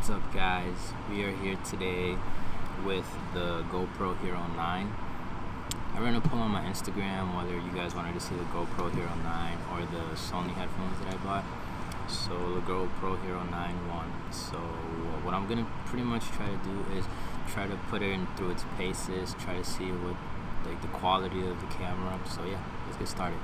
What's up, guys? We are here today with the GoPro Hero 9. I ran a poll on my Instagram whether you guys wanted to see the GoPro Hero 9 or the SONY headphones that I bought. So the GoPro Hero 9 won. So what I'm gonna pretty much try to do is try to put it in through its paces, try to see what the quality of the camera. So yeah, let's get started.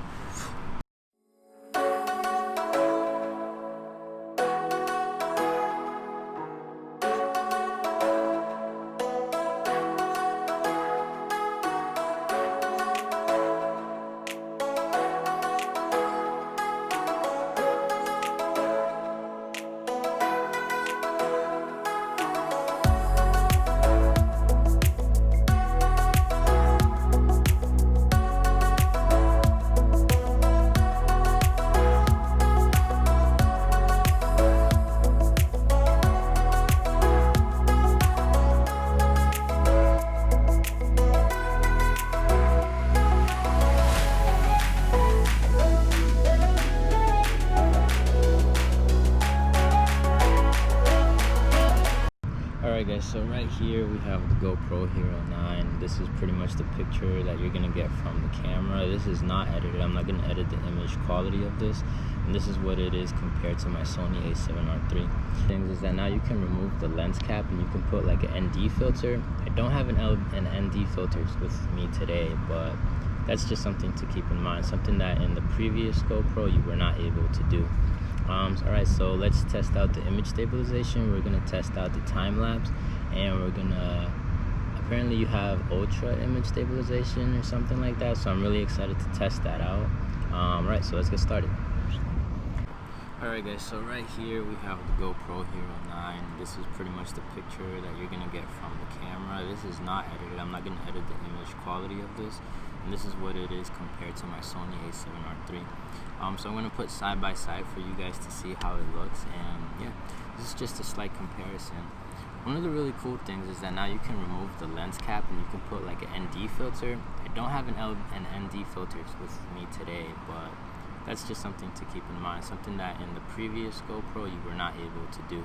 Alright guys, so right here we have the GoPro Hero 9. This is pretty much the picture that you're going to get from the camera. This is not edited. I'm not going to edit the image quality of this. And this is what it is compared to my Sony a7R III. Things is that now you can remove the lens cap and you can put like an ND filter. I don't have an ND filter with me today, but that's just something to keep in mind. Something that in the previous GoPro you were not able to do. Alright, so let's test out the image stabilization. We're gonna test out the time-lapse, and we're gonna, apparently you have ultra image stabilization or something like that, so I'm really excited to test that out. Right, so let's get started. Alright guys, so right here we have the GoPro Hero 9. This is pretty much the picture that you're gonna get from the camera. This is not edited. I'm not gonna edit the image quality of this. And this is what it is compared to my Sony a7R III. So I'm going to put side by side for you guys to see how it looks, and yeah, this is just a slight comparison. One of the really cool things is that now you can remove the lens cap and you can put like an ND filter. I don't have an ND filter with me today, but that's just something to keep in mind, something that in the previous GoPro you were not able to do.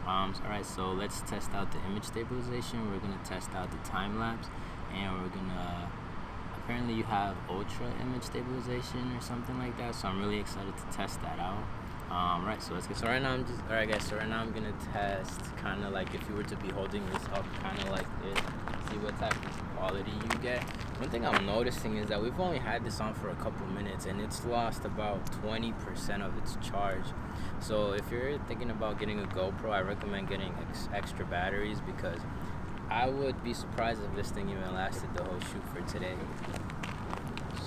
Alright, so let's test out the image stabilization. We're going to test out the time-lapse, and we're going to, apparently you have ultra image stabilization or something like that, so I'm really excited to test that out. Right, so let's get started. Alright guys, so right now I'm gonna test kind of like if you were to be holding this up kind of like this, see what type of quality you get. One thing I'm noticing is that we've only had this on for a couple minutes and it's lost about 20% of its charge. So if you're thinking about getting a GoPro, I recommend getting extra batteries, because I would be surprised if this thing even lasted the whole shoot for today.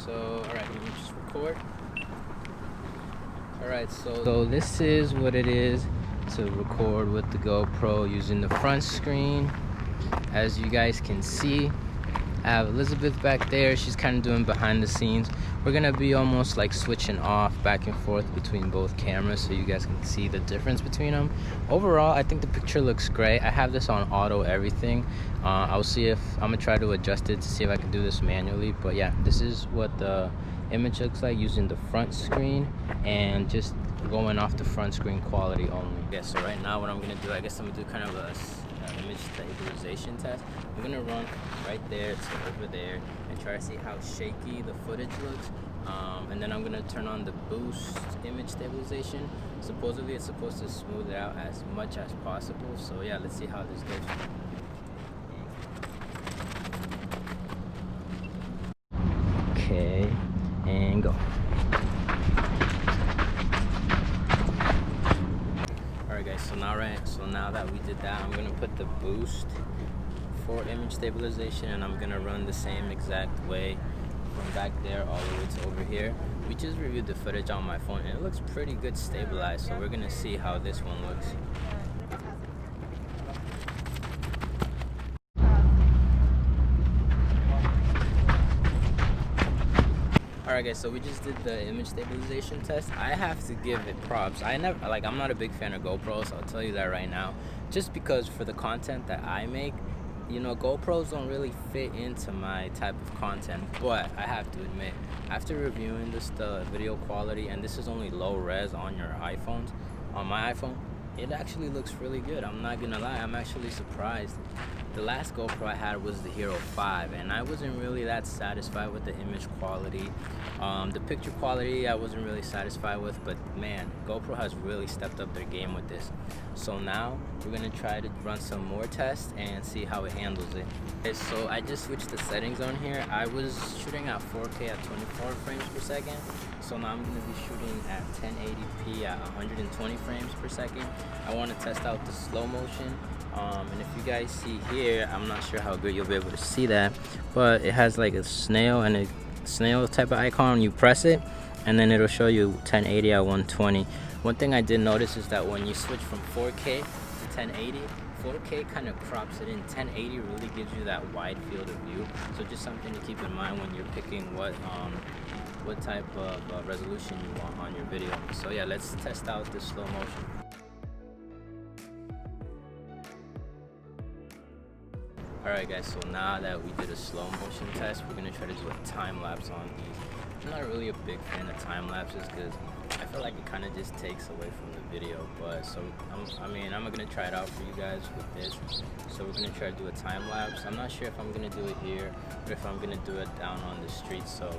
So, alright, let me just record. Alright, so this is what it is to record with the GoPro using the front screen. As you guys can see, I have Elizabeth back there. She's kind of doing behind the scenes. We're going to be almost like switching off back and forth between both cameras so you guys can see the difference between them. Overall, I think the picture looks great. I have this on auto everything. I'll see if I'm going to try to adjust it to see if I can do this manually. But yeah, this is what the image looks like using the front screen and just going off the front screen quality only. Yeah, so right now what I'm going to do, I guess I'm going to do kind of a image stabilization test. I'm gonna run right there to over there and try to see how shaky the footage looks, and then I'm gonna turn on the boost image stabilization. Supposedly it's supposed to smooth it out as much as possible, so yeah, let's see how this goes. Okay, and go. Alright guys, so now that we did that, I'm gonna put the boost for image stabilization, and I'm gonna run the same exact way from back there all the way to over here. We just reviewed the footage on my phone and it looks pretty good stabilized, so we're gonna see how this one looks. Alright guys, so we just did the image stabilization test. I have to give it props. I'm not a big fan of GoPros, so I'll tell you that right now. Just because for the content that I make, you know, GoPros don't really fit into my type of content. But I have to admit, after reviewing the video quality, and this is only low res on your iPhones, on my iPhone, it actually looks really good. I'm not gonna lie, I'm actually surprised. The last GoPro I had was the Hero 5, and I wasn't really that satisfied with the image quality. The picture quality I wasn't really satisfied with, but man, GoPro has really stepped up their game with this. So now we're gonna try to run some more tests and see how it handles it. Okay, so I just switched the settings on here. I was shooting at 4K at 24 frames per second. So now I'm gonna be shooting at 1080p at 120 frames per second. I wanna test out the slow motion. And if you guys see here, I'm not sure how good you'll be able to see that, but it has like a snail and a snail type of icon. You press it and then it'll show you 1080 at 120. One thing I did notice is that when you switch from 4K to 1080, 4K kind of crops it in. 1080 really gives you that wide field of view. So just something to keep in mind when you're picking what type of resolution you want on your video. So yeah, let's test out the slow motion. Alright guys, so now that we did a slow motion test, we're going to try to do a time-lapse on these. I'm not really a big fan of time-lapses because I feel like it kind of just takes away from the video. But so, I'm going to try it out for you guys with this. So we're going to try to do a time-lapse. I'm not sure if I'm going to do it here or if I'm going to do it down on the street. So,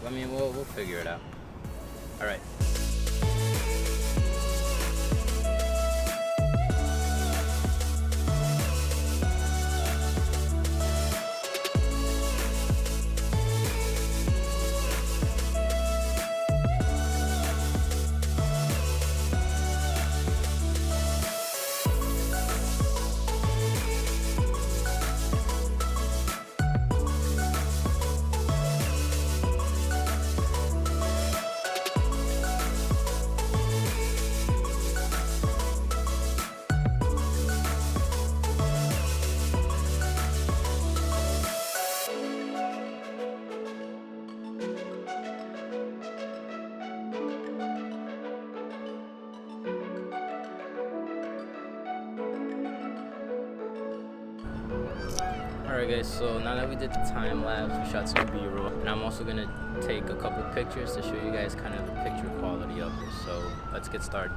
we'll figure it out. Alright. Alright guys, so now that we did the time lapse, we shot some B-roll, and I'm also going to take a couple pictures to show you guys kind of the picture quality of it. So let's get started.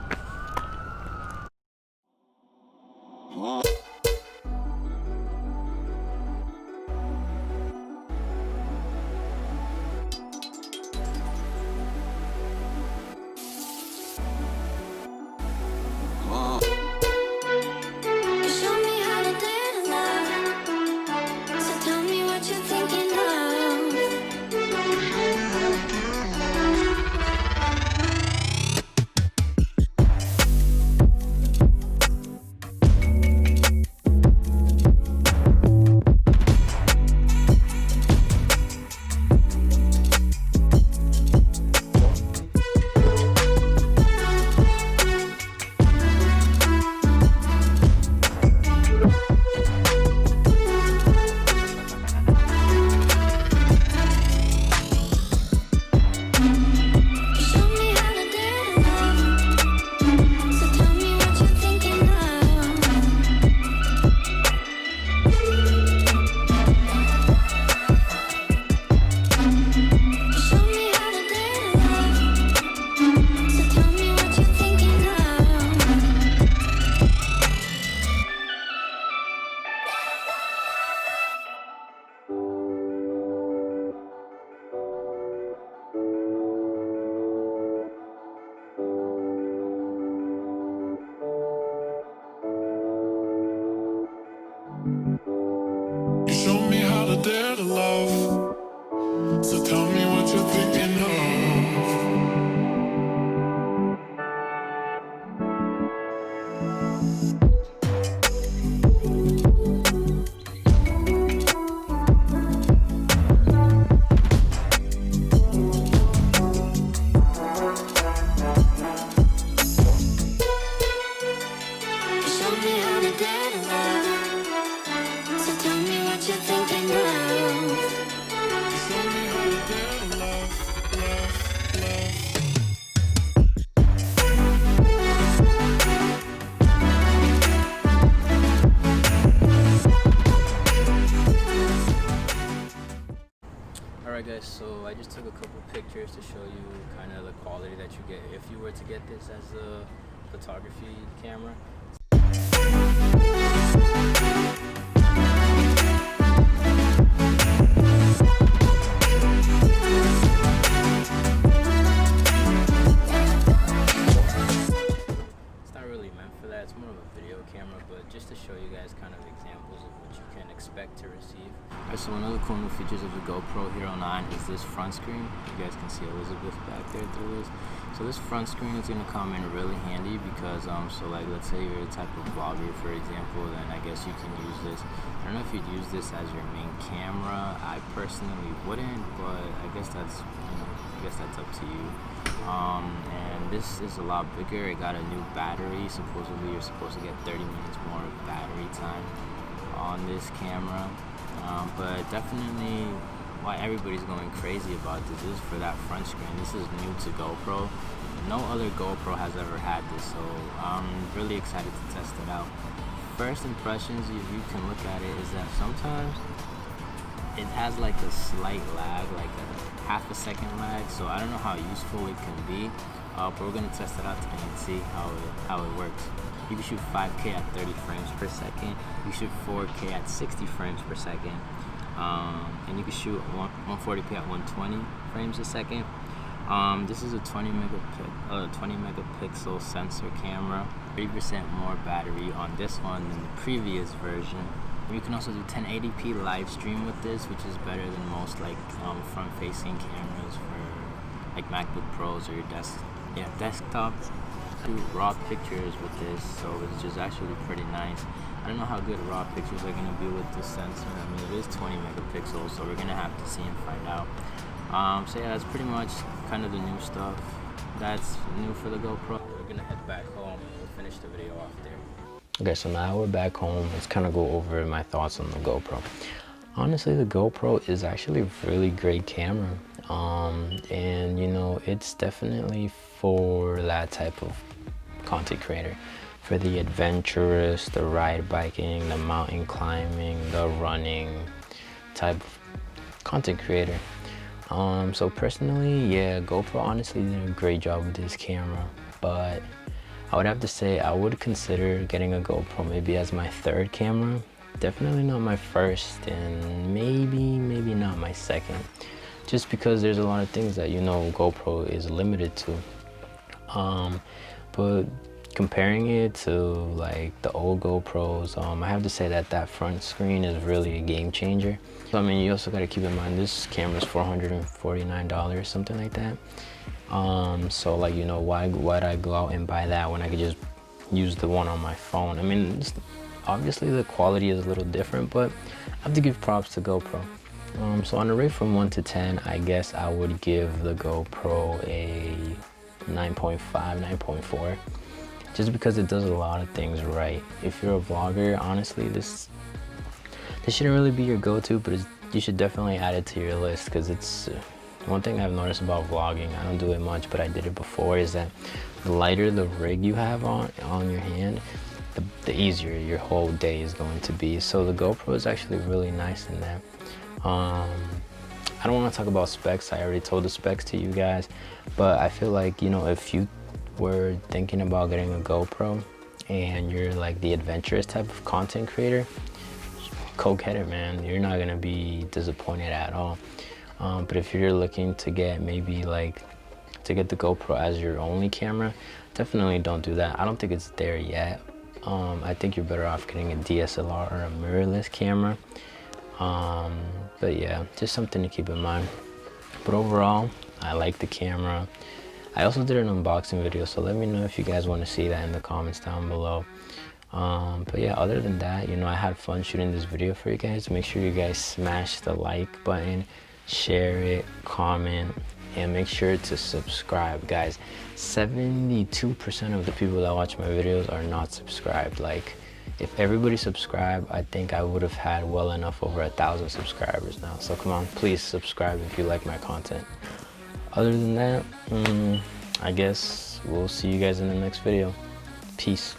Dare to love, so tell me what you're thinking of. Show me how to dare to love, so tell me what you're thinking of. Show me how to dare to love, love, love. Alright guys, so I just took a couple pictures to show you kind of the quality that you get if you were to get this as a photography camera. It's more of a video camera, but just to show you guys kind of examples of what you can expect to receive. Alright, so one of the cool new features of the GoPro Hero 9 is this front screen. You guys can see Elizabeth back there through this. So this front screen is going to come in really handy because, so like let's say you're a type of vlogger, for example, then I guess you can use this. I don't know if you'd use this as your main camera. I personally wouldn't, but I guess that's, up to you. And this is a lot bigger. It got a new battery. Supposedly you're supposed to get 30 minutes more of battery time on this camera. But definitely why everybody's going crazy about this is for that front screen. This is new to GoPro. No other GoPro has ever had this, so I'm really excited to test it out. First impressions, if you can look at it, is that sometimes it has like a slight lag, like a half a second lag, so I don't know how useful it can be, but we're going to test it out today and see how it works. You can shoot 5K at 30 frames per second, you can shoot 4K at 60 frames per second, and you can shoot 140p at 120 frames a second. This is a 20 megapixel sensor camera, 30% more battery on this one than the previous version. You can also do 1080p live stream with this, which is better than most like front-facing cameras for like MacBook Pros or your desktop. Do raw pictures with this, so which is actually pretty nice. I don't know how good raw pictures are going to be with this sensor. I mean, it is 20 megapixels, so we're going to have to see and find out. So yeah, that's pretty much kind of the new stuff that's new for the GoPro. We're going to head back home and we'll finish the video off there. Okay, so now we're back home. Let's kind of go over my thoughts on the GoPro. Honestly, the GoPro is actually a really great camera. And you know, it's definitely for that type of content creator. For the adventurous, the ride biking, the mountain climbing, the running type of content creator. So personally, yeah, GoPro honestly did a great job with this camera, but I would have to say I would consider getting a GoPro maybe as my third camera. Definitely not my first, and maybe not my second. Just because there's a lot of things that, you know, GoPro is limited to. But comparing it to like the old GoPros, I have to say that that front screen is really a game changer. So I mean, you also got to keep in mind this camera is $449, something like that. So like, you know, why'd I go out and buy that when I could just use the one on my phone? I mean, obviously the quality is a little different, but I have to give props to GoPro. So on a rate from 1 to 10, I guess I would give the GoPro a 9.5, 9.4, just because it does a lot of things right. If you're a vlogger, honestly, this shouldn't really be your go-to, but you should definitely add it to your list, because it's one thing I've noticed about vlogging. I don't do it much, but I did it before, is that the lighter the rig you have on your hand, the easier your whole day is going to be. So the GoPro is actually really nice in that. I don't want to talk about specs. I already told the specs to you guys, but I feel like, you know, if you were thinking about getting a GoPro and you're like the adventurous type of content creator, go get it, man. You're not gonna be disappointed at all. But if you're looking to get maybe like to get the GoPro as your only camera, definitely don't do that. I don't think it's there yet. I think you're better off getting a DSLR or a mirrorless camera. But yeah, just something to keep in mind. But overall, I like the camera. I also did an unboxing video, so let me know if you guys want to see that in the comments down below. But yeah, other than that, you know, I had fun shooting this video for you guys. Make sure you guys smash the like button, share it, comment, and make sure to subscribe, guys. 72% of the people that watch my videos are not subscribed. Like, if everybody subscribed, I think I would have had well enough over 1,000 subscribers now. So come on, please subscribe if you like my content. Other than that, I guess we'll see you guys in the next video. Peace.